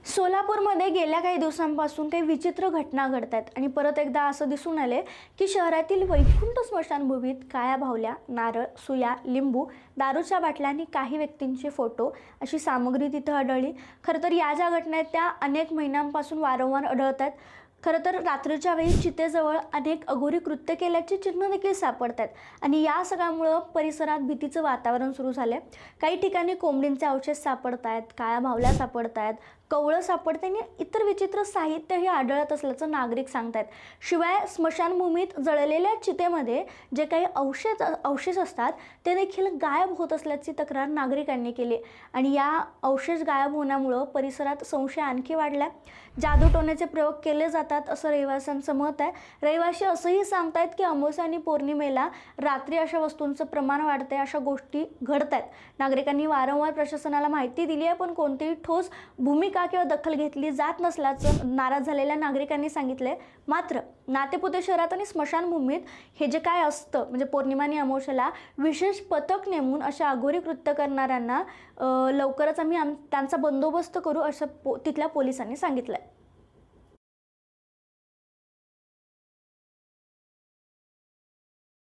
सोलापूरमध्ये गेल्या काही दिवसांपासून काही विचित्र घटना घडतात आणि परत एकदा असं दिसून आले की शहरातील वैकुंठ स्मशानभूमीत काळ्या बाहुल्या, नारळ, सुया, लिंबू, दारूच्या बाटल्या आणि काही व्यक्तींचे फोटो अशी सामग्री तिथं आढळली। खरं तर या ज्या घटना आहेत त्या अनेक महिन्यांपासून वारंवार आढळतात। खरं तर रात्रीच्या वेळी चितेजवळ अनेक अघोरी कृत्य केल्याची चिन्ह देखील सापडतात आणि या सगळ्यामुळे परिसरात भीतीचं वातावरण सुरू झालंय। काही ठिकाणी कोंबडींचे अवशेष सापडत आहेत, काळ्या बाहुल्या सापडत आहेत, कवळं सापडते आणि इतर विचित्र साहित्यही आढळत असल्याचं नागरिक सांगतात। शिवाय स्मशानभूमीत जळलेल्या चितेमध्ये जे काही अवशेष असतात ते देखील गायब होत असल्याची तक्रार नागरिकांनी केली आणि या अवशेष गायब होण्यामुळे परिसरात संशय आणखी वाढला। जादूटोण्याचे प्रयोग केले जातात असं रहिवाशांचं मत आहे। रहिवासी असंही सांगतायत की अमावस्या आणि पौर्णिमेला रात्री अशा वस्तूंचं प्रमाण वाढते, अशा गोष्टी घडतात। नागरिकांनी वारंवार प्रशासनाला माहिती दिली आहे पण कोणतीही ठोस भूमिका किंवा दखल घेतली जात नसल्याचं नाराज झालेल्या नागरिकांनी सांगितले। मात्र नातेपुते शहरात आणि स्मशानभूमीत हे जे काय असतं म्हणजे पौर्णिमा आणि अमावस्येला विशेष पथक नेमून अशा अघोरी कृत्य करणाऱ्यांना लवकरच आम्ही त्यांचा बंदोबस्त करू असं तिथल्या पोलिसांनी सांगितलंय।